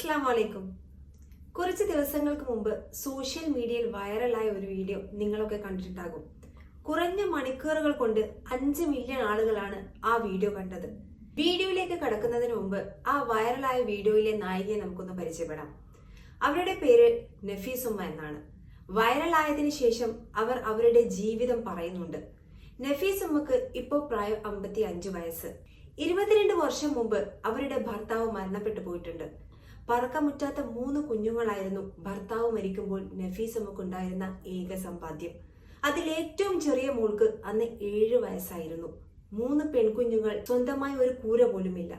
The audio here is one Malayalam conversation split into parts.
അസ്സലാമു അലൈക്കും. കുറച്ച് ദിവസങ്ങൾക്ക് മുമ്പ് സോഷ്യൽ മീഡിയയിൽ വൈറലായ ഒരു വീഡിയോ നിങ്ങളൊക്കെ കണ്ടിട്ടുണ്ടാകും. കുറഞ്ഞ മണിക്കൂറുകൾ കൊണ്ട് 5 മില്യൺ ആളുകളാണ് ആ വീഡിയോ കണ്ടത്. വീഡിയോയിലേക്ക് കടക്കുന്നതിന് മുമ്പ് ആ വൈറലായ വീഡിയോയിലെ നായികയെ നമുക്കൊന്ന് പരിചയപ്പെടാം. അവരുടെ പേര് നഫീസുമ്മ എന്നാണ്. വൈറലായതിനു ശേഷം അവർ അവരുടെ ജീവിതം പറയുന്നുണ്ട്. നഫീസുമ്മക്ക് ഇപ്പോൾ പ്രായം 55 വയസ്സ്. 22 വർഷം മുമ്പ് അവരുടെ ഭർത്താവ് മരണപ്പെട്ടു പോയിട്ടുണ്ട്. പറക്കമുറ്റാത്ത 3 കുഞ്ഞുങ്ങളായിരുന്നു ഭർത്താവ് മരിക്കുമ്പോൾ നഫീസുമ്മക്കുണ്ടായിരുന്ന ഏക സമ്പാദ്യം. അതിലേറ്റവും ചെറിയ മോൾക്ക് അന്ന് 7 വയസ്സായിരുന്നു. 3 പെൺകുഞ്ഞുങ്ങൾ, സ്വന്തമായി ഒരു കൂര പോലുമില്ല.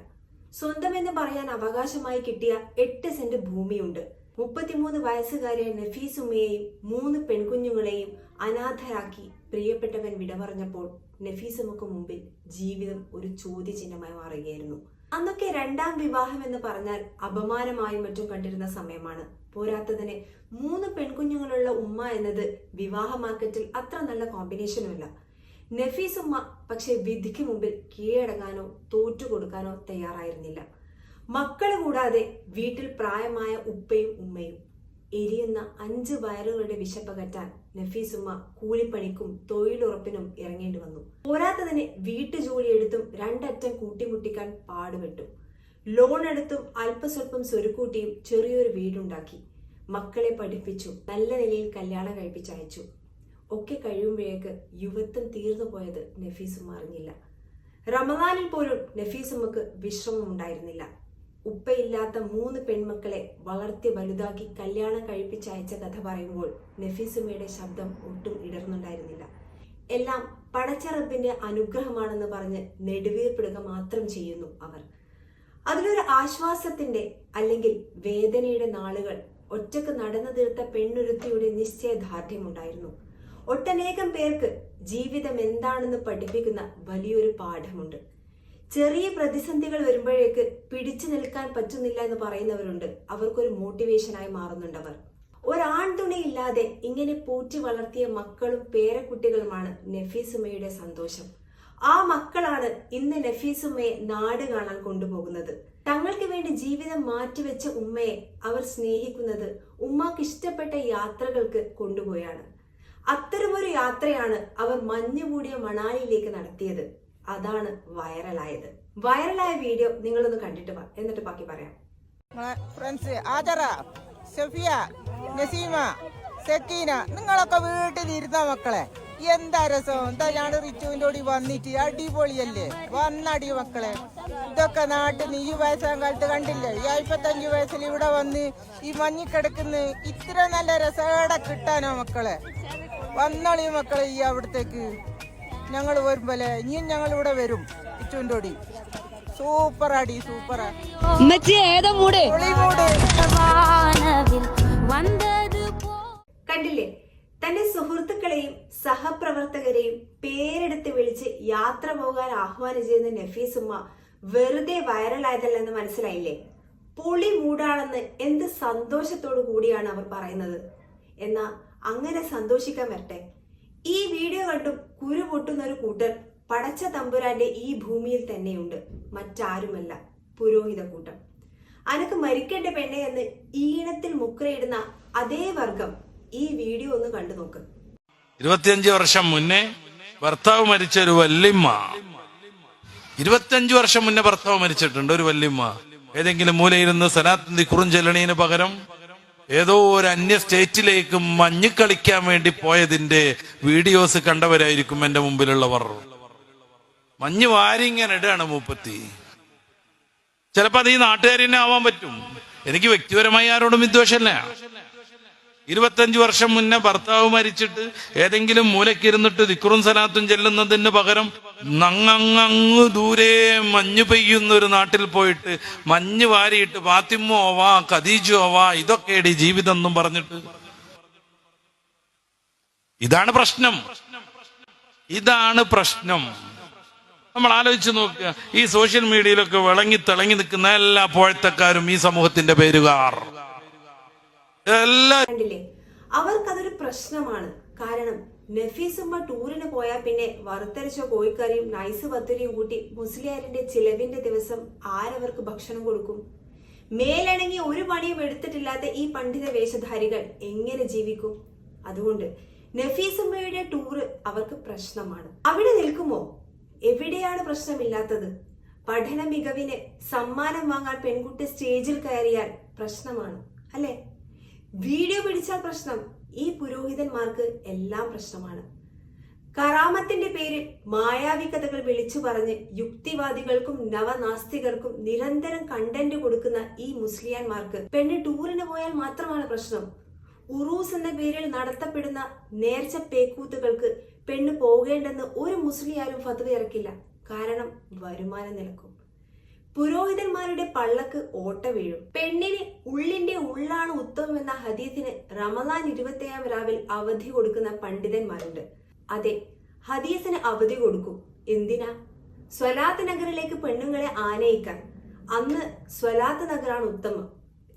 സ്വന്തമെന്ന് പറയാൻ അവകാശമായി കിട്ടിയ 8 സെന്റ് ഭൂമിയുണ്ട്. 33 വയസ്സുകാരിയായ നഫീസുമ്മയെയും 3 പെൺകുഞ്ഞുങ്ങളെയും അനാഥരാക്കി പ്രിയപ്പെട്ടവൻ വിട പറഞ്ഞപ്പോൾ നഫീസുമ്മക്ക് മുമ്പിൽ ജീവിതം ഒരു ചോദ്യചിഹ്നമായി മാറുകയായിരുന്നു. അന്നൊക്കെ 2ാം വിവാഹം എന്ന് പറഞ്ഞാൽ അപമാനമായും മറ്റും കണ്ടിരുന്ന സമയമാണ്. പോരാത്തതിന് 3 പെൺകുഞ്ഞുങ്ങളുള്ള ഉമ്മ എന്നത് വിവാഹ മാർക്കറ്റിൽ അത്ര നല്ല കോമ്പിനേഷനുമല്ല. നഫീസുമ്മ പക്ഷെ വിധിക്ക് മുമ്പിൽ കീഴടങ്ങാനോ തോറ്റുകൊടുക്കാനോ തയ്യാറായിരുന്നില്ല. മക്കള് കൂടാതെ വീട്ടിൽ പ്രായമായ ഉപ്പയും ഉമ്മയും. എരിയുന്ന 5 വയറുകളുടെ വിശപ്പകറ്റാൻ നഫീസുമ്മ കൂലിപ്പണിക്കും തൊഴിലുറപ്പിനും ഇറങ്ങേണ്ടി വന്നു. പോരാത്തതിന് വീട്ടുജോലിയെടുത്തും 2 അറ്റം കൂട്ടിമുട്ടിക്കാൻ പാടുപെട്ടു. ലോൺ എടുത്തും അല്പസ്വല്പം സ്വരുക്കൂട്ടിയും ചെറിയൊരു വീടുണ്ടാക്കി. മക്കളെ പഠിപ്പിച്ചു, നല്ല നിലയിൽ കല്യാണം കഴിപ്പിച്ചയച്ചു. ഒക്കെ കഴിയുമ്പോഴേക്ക് യുവത്വം തീർന്നു പോയത് നഫീസുമ്മ അറിഞ്ഞില്ല. റമദാനിൽ പോലും നഫീസുമ്മക്ക് വിശ്രമം ഉണ്ടായിരുന്നില്ല. ഉപ്പയില്ലാത്ത 3 പെൺമക്കളെ വളർത്തി വലുതാക്കി കല്യാണം കഴിപ്പിച്ചയച്ച കഥ പറയുമ്പോൾ നഫീസുമ്മയുടെ ശബ്ദം ഒട്ടും ഇടർന്നുണ്ടായിരുന്നില്ല. എല്ലാം പടച്ച റബ്ബിന്റെ അനുഗ്രഹമാണെന്ന് പറഞ്ഞ് നെടുവീർപ്പിടുക മാത്രം ചെയ്യുന്നു അവർ. അതിലൊരു ആശ്വാസത്തിന്റെ അല്ലെങ്കിൽ വേദനയുടെ നാളുകൾ ഒറ്റക്ക് നടന്നു തീർത്ത പെണ്ണൊരുത്തിയുടെ നിശ്ചയദാർഢ്യമുണ്ടായിരുന്നു. ഒട്ടനേകം പേർക്ക് ജീവിതം എന്താണെന്ന് പഠിപ്പിക്കുന്ന വലിയൊരു പാഠമുണ്ട്. ചെറിയ പ്രതിസന്ധികൾ വരുമ്പോഴേക്ക് പിടിച്ചു നിൽക്കാൻ പറ്റുന്നില്ല എന്ന് പറയുന്നവരുണ്ട്. അവർക്കൊരു മോട്ടിവേഷനായി മാറുന്നുണ്ടവർ. ഒരാൺതുണയില്ലാതെ ഇങ്ങനെ പോറ്റി വളർത്തിയ മക്കളും പേരക്കുട്ടികളുമാണ് നഫീസുമ്മയുടെ സന്തോഷം. ആ മക്കളാണ് ഇന്ന് നഫീസുമ്മയെ നാട് കാണാൻ കൊണ്ടുപോകുന്നത്. തങ്ങൾക്ക് വേണ്ടി ജീവിതം മാറ്റിവെച്ച ഉമ്മയെ അവർ സ്നേഹിക്കുന്നത് ഉമ്മാക്ക് ഇഷ്ടപ്പെട്ട യാത്രകൾക്ക് കൊണ്ടുപോയാണ്. അത്തരമൊരു യാത്രയാണ് അവർ മഞ്ഞുകൂടിയ മണാലിയിലേക്ക് നടത്തിയത്. അതാണ് വൈറലായത്. വൈറലായ വീഡിയോ നിങ്ങളൊന്ന് കണ്ടിട്ട് വാ, എന്നിട്ട് ബാക്കി പറയാം. ഫ്രണ്ട്സ് ആജറ, സഫിയ, നസീമ, സക്കീന, നിങ്ങളൊക്കെ വീട്ടിലിരുന്ന മക്കളെ എന്താ രസം. എന്താ ഞാൻ റിച്ചുവിന്റെ കൂടി വന്നിട്ട് അടിപൊളിയല്ലേ. വന്നടി മക്കളെ. ഇതൊക്കെ നാട്ടിൽ ഈ വയസ്സാം കാലത്ത് കണ്ടില്ലേ. ഈ 55 വയസ്സിൽ ഇവിടെ വന്ന് ഈ മഞ്ഞിക്കിടക്കുന്ന ഇത്ര നല്ല രസോടെ കിട്ടാനോ മക്കളെ. വന്നോളി മക്കളെ ഈ അവിടത്തേക്ക്. ഞങ്ങൾ വരുമ്പോലെ ഇനിയും ഞങ്ങൾ ഇവിടെ വരും. റിച്ചുവിന്റെ കൂടി സൂപ്പറാടി, സൂപ്പറാ. കണ്ടില്ലേ, തന്റെ സുഹൃത്തുക്കളെയും സഹപ്രവർത്തകരെയും പേരെടുത്ത് വിളിച്ച് യാത്ര പോകാൻ ആഹ്വാനം ചെയ്യുന്ന നഫീസുമ്മ വെറുതെ വൈറലായതല്ലെന്ന് മനസ്സിലായില്ലേ. പൊളി മൂടാണെന്ന് എന്ത് സന്തോഷത്തോടു കൂടിയാണ് അവർ പറയുന്നത്. എന്നാ അങ്ങനെ സന്തോഷിക്കാൻ വരട്ടെ. ഈ വീഡിയോ കണ്ടും കുരു പൊട്ടുന്ന ഒരു കൂട്ടർ പടച്ച തമ്പുരാന്റെ ഈ ഭൂമിയിൽ തന്നെയുണ്ട്. മറ്റാരുമല്ല, പുരോഹിത കൂട്ടം. അനക്ക് മരിക്കേണ്ട പെണ്ണെ എന്ന് ഈണത്തിൽ മുക്രയിടുന്ന അതേ വർഗം ഈ വീഡിയോ ഒന്ന് കണ്ടു നോക്ക്. 25 വർഷം മുന്നേ ഭർത്താവ് മരിച്ച ഒരു വല്യമ്മ. 25 വർഷം മുന്നേ ഭർത്താവ് മരിച്ചിട്ടുണ്ട് ഒരു വല്യമ്മ. ഏതെങ്കിലും മൂലയിരുന്ന് സലാത്തിന്റെ കുറുഞ്ചെല്ലണീന് പകരം ഏതോ ഒരു അന്യ സ്റ്റേറ്റിലേക്ക് മഞ്ഞ് കളിക്കാൻ വേണ്ടി പോയതിന്റെ വീഡിയോസ് കണ്ടവരായിരിക്കും എന്റെ മുമ്പിലുള്ളവർ. മഞ്ഞ് വാരിങ്ങനെ ഇടാണ് മൂപ്പത്തി. ചിലപ്പോ അത് ഈ നാട്ടുകാരിനെ ആവാൻ പറ്റും. എനിക്ക് വ്യക്തിപരമായി ആരോടും വിദ്വേഷമല്ല. 25 വർഷം മുന്നേ ഭർത്താവ് മരിച്ചിട്ട് ഏതെങ്കിലും മൂലക്കിരുന്നിട്ട് ദിക്റും സലാത്തും ചെല്ലുന്നതിന് പകരം നങ്ങങ്ങ് ദൂരെ മഞ്ഞ് പെയ്യുന്ന ഒരു നാട്ടിൽ പോയിട്ട് മഞ്ഞ് വാരിയിട്ട് ഫാത്തിമോ ആവാ ഖദീജോ ആവാ ഇതൊക്കെയാണ് ജീവിതം എന്നും പറഞ്ഞിട്ട്. ഇതാണ് പ്രശ്നം. ഇതാണ് പ്രശ്നം. നമ്മൾ ആലോചിച്ച് നോക്കുക. ഈ സോഷ്യൽ മീഡിയയിലൊക്കെ തിളങ്ങി നിൽക്കുന്ന എല്ലാ പോഴത്തക്കാരും ഈ സമൂഹത്തിന്റെ പേരുകാർ കണ്ടില്ലേ, അവർക്കതൊരു പ്രശ്നമാണ്. കാരണം നഫീസുമ്മ ടൂറിന് പോയാൽ പിന്നെ വറുത്തരച്ച കോഴിക്കറിയും നൈസ് പത്തിരിയും കൂട്ടി മുസ്ലിയാരിന്റെ ചിലവിന്റെ ദിവസം ആരവർക്ക് ഭക്ഷണം കൊടുക്കും? മേലണങ്ങി ഒരു പണിയും എടുത്തിട്ടില്ലാത്ത ഈ പണ്ഡിത വേഷധാരികൾ എങ്ങനെ ജീവിക്കും? അതുകൊണ്ട് നഫീസുമ്മയുടെ ടൂറ് അവർക്ക് പ്രശ്നമാണ്. അവിടെ നിൽക്കുമോ? എവിടെയാണ് പ്രശ്നമില്ലാത്തത്? പഠന മികവിന് സമ്മാനം വാങ്ങാൻ പെൺകുട്ടി സ്റ്റേജിൽ കയറിയാൽ പ്രശ്നമാണ് അല്ലെ? വീഡിയോ പിടിച്ചാൽ പ്രശ്നം. ഈ പുരോഹിതന്മാർക്ക് എല്ലാം പ്രശ്നമാണ്. കറാമത്തിന്റെ പേരിൽ മായാവി കഥകൾ വിളിച്ചു പറഞ്ഞ് യുക്തിവാദികൾക്കും നവനാസ്തികർക്കും നിരന്തരം കണ്ടന്റ് കൊടുക്കുന്ന ഈ മുസ്ലിയാന്മാർക്ക് പെണ്ണ് ടൂറിന് പോയാൽ മാത്രമാണ് പ്രശ്നം. ഉറൂസ് എന്ന പേരിൽ നടത്തപ്പെടുന്ന നേർച്ച പേക്കൂത്തുകൾക്ക് പെണ്ണ് പോകേണ്ടെന്ന് ഒരു മുസ്ലിയാരും ഫത്വ ഇറക്കില്ല. കാരണം വരുമാനം നിലക്കും. പുരോഹിതന്മാരുടെ പള്ളക്ക് ഓട്ട വീഴും. പെണ്ണിന് ഉള്ളിന്റെ ഉള്ളാണ് ഉത്തമം എന്ന ഹദീസിന് റമദാൻ 27-ാം രാവിൽ അവധി കൊടുക്കുന്ന പണ്ഡിതന്മാരുണ്ട്. അതെ, ഹദീസിന് അവധി കൊടുക്കും. എന്തിനാ? സ്വലാത്ത് നഗറിലേക്ക് പെണ്ണുങ്ങളെ ആനയിക്കാൻ. അന്ന് സ്വലാത്ത് നഗറാണ് ഉത്തമം.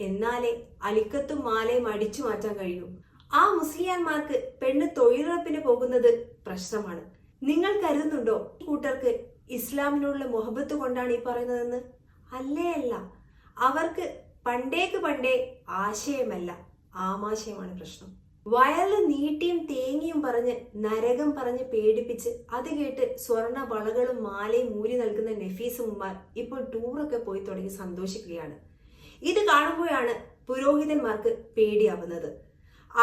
എന്നാലേ അലിക്കത്തും മാലയും അടിച്ചു മാറ്റാൻ കഴിയൂ. ആ മുസ്ലിയാന്മാർക്ക് പെണ്ണ് തൊഴിലുറപ്പിന് പോകുന്നത് പ്രശ്നമാണ്. നിങ്ങൾ കരുതുന്നുണ്ടോ ഈ കൂട്ടർക്ക് ഇസ്ലാമിനുള്ള മുഹബത്ത് കൊണ്ടാണ് ഈ പറയുന്നതെന്ന്? അല്ലേ അല്ല. അവർക്ക് പണ്ടേ ആശയമല്ല, ആമാശയമാണ് പ്രശ്നം. വയറിൽ നീട്ടിയും തേങ്ങിയും പറഞ്ഞ് നരകം പറഞ്ഞ് പേടിപ്പിച്ച് അത് കേട്ട് സ്വർണ്ണ വളകളും മാലയും മൂരി നൽകുന്ന നഫീസുമാർ ഇപ്പോൾ ടൂറൊക്കെ പോയി തുടങ്ങി സന്തോഷിക്കുകയാണ്. ഇത് കാണുമ്പോഴാണ് പുരോഹിതന്മാർക്ക് പേടിയാവുന്നത്.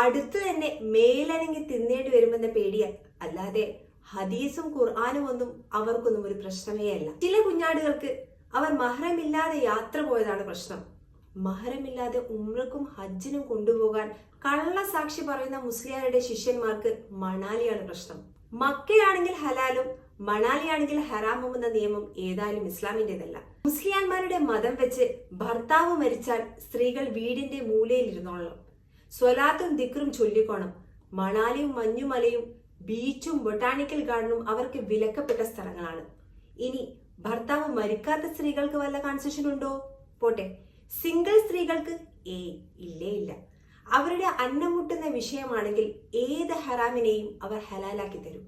അടുത്ത് തന്നെ മേലനങ്ങി തിന്നേണ്ടി വരുമെന്ന പേടിയാൽ. അല്ലാതെ ഹദീസും ഖുർആാനും ഒന്നും അവർക്കൊന്നും ഒരു പ്രശ്നമേ അല്ല. ചില കുഞ്ഞാടുകൾക്ക് അവർ മഹ്റമില്ലാതെ യാത്ര പോയതാണ് പ്രശ്നം. മഹ്റമില്ലാതെ ഉംറക്കും ഹജ്ജിനും കൊണ്ടുപോകാൻ കള്ളസാക്ഷി പറയുന്ന മുസ്ലിയാരുടെ ശിഷ്യന്മാർക്ക് മണാലിയാണ് പ്രശ്നം. മക്കയാണെങ്കിൽ ഹലാലും മണാലിയാണെങ്കിൽ ഹറാമും എന്ന നിയമം ഏതായാലും ഇസ്ലാമിന്റേതല്ല. മുസ്ലിയാന്മാരുടെ മതം വെച്ച് ഭർത്താവ് മരിച്ചാൽ സ്ത്രീകൾ വീടിന്റെ മൂലയിൽ ഇരുന്നോളണം. സ്വലാത്തും ദിക്റും ചൊല്ലിക്കോണം. മണാലിയും മഞ്ഞുമലയും ബീച്ചും ബൊട്ടാണിക്കൽ ഗാർഡനും അവർക്ക് വിലക്കപ്പെട്ട സ്ഥലങ്ങളാണ്. ഇനി ഭർത്താവ് മരിക്കാത്ത സ്ത്രീകൾക്ക് വല്ല കൺസെഷൻ ഉണ്ടോ? പോട്ടെ, സിംഗിൾ സ്ത്രീകൾക്ക് ഇല്ലേ ഇല്ല. അവരുടെ അന്നം മുട്ടുന്ന വിഷയമാണെങ്കിൽ ഏത് ഹറാമിനെയും അവർ ഹലാലാക്കി തരും.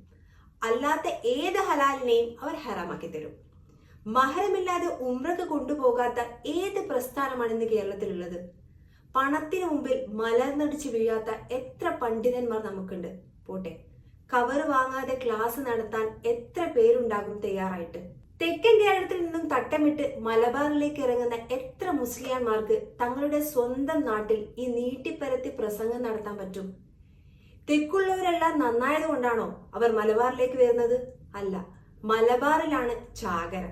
അല്ലാത്ത ഏത് ഹലാലിനെയും അവർ ഹറാമാക്കി തരും. മഹരമില്ലാതെ ഉംറക്ക് കൊണ്ടുപോകാത്ത ഏത് പ്രസ്ഥാനമാണ് ഇന്ന് കേരളത്തിലുള്ളത്? പണത്തിന് മുമ്പിൽ മലർന്നടിച്ച് വീഴാത്ത എത്ര പണ്ഡിതന്മാർ നമുക്കുണ്ട്. പോട്ടെ, കവർ വാങ്ങാതെ ക്ലാസ് നടത്താൻ എത്ര പേരുണ്ടാകും തയ്യാറായിട്ട്? തെക്കൻ കേരളത്തിൽ നിന്നും തട്ടമിട്ട് മലബാറിലേക്ക് ഇറങ്ങുന്ന എത്ര മുസ്ലിയാന്മാർക്ക് തങ്ങളുടെ സ്വന്തം നാട്ടിൽ ഈ നീട്ടിപ്പരത്തി പ്രസംഗം നടത്താൻ പറ്റും? തെക്കുള്ളവരെല്ലാം നന്നായത് കൊണ്ടാണോ അവർ മലബാറിലേക്ക് വരുന്നത്? അല്ല, മലബാറിലാണ് ചാകര.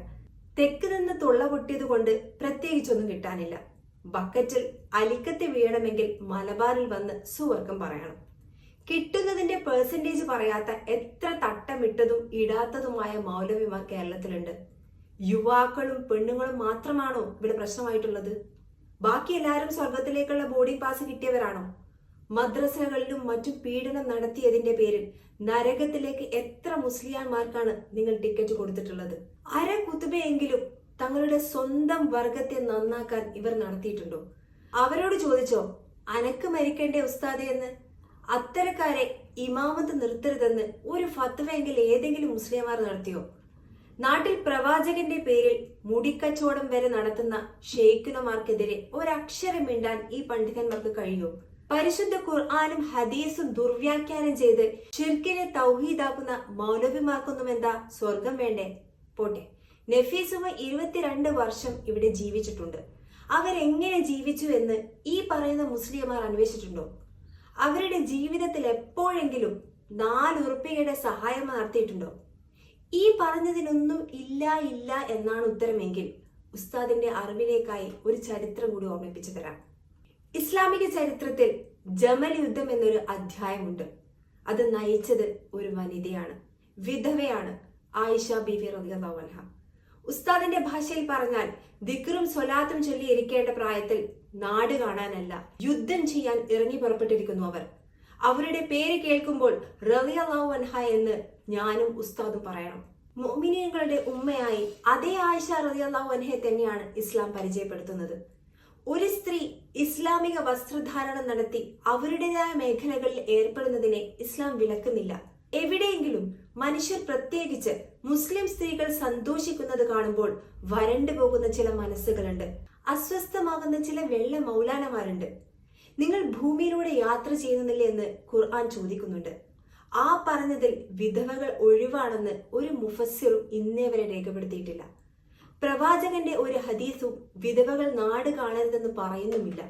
തെക്ക് നിന്ന് തുള്ള പൊട്ടിയത് കൊണ്ട് പ്രത്യേകിച്ചൊന്നും കിട്ടാനില്ല. ബക്കറ്റിൽ അലിക്കത്തി വീഴണമെങ്കിൽ മലബാറിൽ വന്ന് സുവർഗം പറയണം. കിട്ടുന്നതിന്റെ പെർസെന്റേജ് പറയാത്ത എത്ര തട്ടമിട്ടതും ഇടാത്തതുമായ മൗലവിമാർ കേരളത്തിലുണ്ട്. യുവാക്കളും പെണ്ണുങ്ങളും മാത്രമാണോ ഇവിടെ പ്രശ്നമായിട്ടുള്ളത്? ബാക്കി എല്ലാവരും സ്വർഗത്തിലേക്കുള്ള ബോർഡിംഗ് പാസ് കിട്ടിയവരാണോ? മദ്രസകളിലും മറ്റും പീഡനം നടത്തിയതിന്റെ പേരിൽ നരകത്തിലേക്ക് എത്ര മുസ്ലിയാന്മാർക്കാണ് നിങ്ങൾ ടിക്കറ്റ് കൊടുത്തിട്ടുള്ളത്? അര കുത്തുബയെങ്കിലും തങ്ങളുടെ സ്വന്തം വർഗത്തെ നന്നാക്കാൻ ഇവർ നടത്തിയിട്ടുണ്ടോ? അവരോട് ചോദിച്ചോ അനക്ക് മരിക്കേണ്ടേ ഉസ്താദെ എന്ന്? അത്തരക്കാരെ ഇമാമത്ത് നിർത്തരുതെന്ന് ഒരു ഫത്വയെങ്കിൽ ഏതെങ്കിലും മുസ്ലിംമാർ നടത്തിയോ? നാട്ടിൽ പ്രവാചകന്റെ പേരിൽ മുടിക്കച്ചവടം വരെ നടത്തുന്ന ഷെയ്ഖുനമാർക്കെതിരെ ഒരക്ഷരം മിണ്ടാൻ ഈ പണ്ഡിതന്മാർക്ക് കഴിയോ? പരിശുദ്ധ ഖുർആനും ഹദീസും ദുർവ്യാഖ്യാനം ചെയ്ത് ഷിർക്കിനെ തൗഹീദാക്കുന്ന മൗലവിമാർക്കൊന്നും എന്താ സ്വർഗം വേണ്ടേ? പോട്ടെ, നഫീസുമ 22 വർഷം ഇവിടെ ജീവിച്ചിട്ടുണ്ട്. അവരെങ്ങനെ ജീവിച്ചു എന്ന് ഈ പറയുന്ന മുസ്ലിംമാർ അന്വേഷിച്ചിട്ടുണ്ടോ? അവരുടെ ജീവിതത്തിൽ എപ്പോഴെങ്കിലും 4 ഉറുപ്പികയുടെ സഹായം നടത്തിയിട്ടുണ്ടോ? ഈ പറഞ്ഞതിനൊന്നും ഇല്ല എന്നാണ് ഉത്തരമെങ്കിൽ ഉസ്താദിന്റെ അറിവിലേക്കായി ഒരു ചരിത്രം കൂടി ഓർമ്മിപ്പിച്ചു തരാം. ഇസ്ലാമിക ചരിത്രത്തിൽ ജമൽ യുദ്ധം എന്നൊരു അധ്യായമുണ്ട്. അത് നയിച്ചത് ഒരു വനിതയാണ്, വിധവയാണ്, ആയിഷ ബീവി റളിയല്ലാഹു അൻഹ. ഉസ്താദിന്റെ ഭാഷയിൽ പറഞ്ഞാൽ ദിക്റും സ്വലാത്തും ചൊല്ലി ഇരിക്കേണ്ട പ്രായത്തിൽ നാട് കാണാനല്ല യുദ്ധം ചെയ്യാൻ ഇറങ്ങി പുറപ്പെട്ടിരിക്കുന്നു അവർ. അവരുടെ പേര് കേൾക്കുമ്പോൾ റളിയല്ലാഹു അൻഹ എന്ന് ഞാനും ഉസ്താദും പറയണം. മുഅ്മിനീങ്ങളുടെ ഉമ്മയായി അതേ ആയിഷ റളിയല്ലാഹു അൻഹയെ തന്നെയാണ് ഇസ്ലാം പരിചയപ്പെടുത്തുന്നത്. ഒരു സ്ത്രീ ഇസ്ലാമിക വസ്ത്രധാരണം നടത്തി അവരുടേതായ മേഖലകളിൽ ഏർപ്പെടുന്നതിനെ ഇസ്ലാം വിലക്കുന്നില്ല. എവിടെയെങ്കിലും മനുഷ്യർ, പ്രത്യേകിച്ച് മുസ്ലിം സ്ത്രീകൾ സന്തോഷിക്കുന്നത് കാണുമ്പോൾ വരണ്ടു പോകുന്ന ചില മനസ്സുകളുണ്ട്. അസ്വസ്ഥമാകുന്ന ചില വെള്ള മൗലാനമാരുണ്ട്. നിങ്ങൾ ഭൂമിയിലൂടെ യാത്ര ചെയ്യുന്നില്ലേ എന്ന് ഖുർആൻ ചോദിക്കുന്നുണ്ട്. ആ പറഞ്ഞതിൽ വിധവകൾ ഒഴിവാണെന്ന് ഒരു മുഫസ്സിറും ഇന്നേ വരെ രേഖപ്പെടുത്തിയിട്ടില്ല. പ്രവാചകന്റെ ഒരു ഹദീസും വിധവകൾ നാട് കാണരുതെന്ന് പറയുന്നുമില്ല.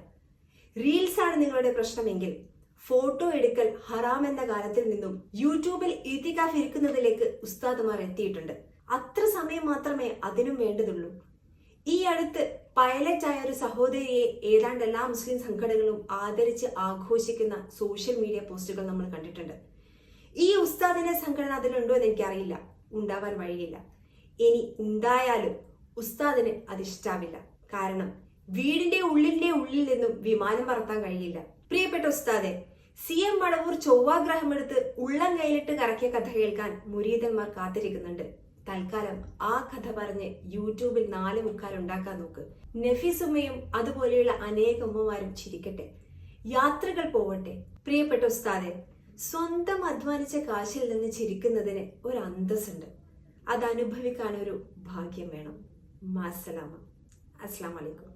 റീൽസ് ആണ് നിങ്ങളുടെ പ്രശ്നമെങ്കിൽ ഫോട്ടോ എടുക്കൽ ഹറാം എന്ന കാലത്തിൽ നിന്നും യൂട്യൂബിൽ ഇത്തികാഫ് ഇരിക്കുന്നതിലേക്ക് ഉസ്താദുമാർ എത്തിയിട്ടുണ്ട്. അത്ര സമയം മാത്രമേ അതിനും വേണ്ടതുള്ളൂ. ഈ അടുത്ത് പൈലറ്റ് ആയ ഒരു സഹോദരിയെ ഏതാണ്ട് എല്ലാ മുസ്ലിം സംഘടനകളും ആദരിച്ച് ആഘോഷിക്കുന്ന സോഷ്യൽ മീഡിയ പോസ്റ്റുകൾ നമ്മൾ കണ്ടിട്ടുണ്ട്. ഈ ഉസ്താദിന്റെ സംഘടന അതിലുണ്ടോ എന്ന് എനിക്കറിയില്ല, ഉണ്ടാവാൻ വഴിയില്ല. ഇനി ഉണ്ടായാലും ഉസ്താദിന് അതിഷ്ടാവില്ല. കാരണം വീടിന്റെ ഉള്ളിൽ നിന്നും വിമാനം പറത്താൻ കഴിയില്ല. പ്രിയപ്പെട്ട ഉസ്താദെ, CM മടവൂർ ചൊവ്വാഗ്രഹമെടുത്ത് ഉള്ളം കയ്യിലിട്ട് കറക്കിയ കഥ കേൾക്കാൻ മുരീദന്മാർ കാത്തിരിക്കുന്നുണ്ട്. തൽക്കാലം ആ കഥ പറഞ്ഞ് യൂട്യൂബിൽ 4 മുക്കാൽ ഉണ്ടാക്കാൻ നോക്ക്. നഫീസുമ്മയും അതുപോലെയുള്ള അനേക ഉമ്മമാരും ചിരിക്കട്ടെ, യാത്രകൾ പോവട്ടെ. പ്രിയപ്പെട്ട ഉസ്താദെ, സ്വന്തം അധ്വാനിച്ച കാശിൽ നിന്ന് ചിരിക്കുന്നതിന് ഒരു അന്തസ്സുണ്ട്. അത് അനുഭവിക്കാൻ ഒരു ഭാഗ്യം വേണം. മാസലാമ. അസ്സലാമു അലൈക്കും.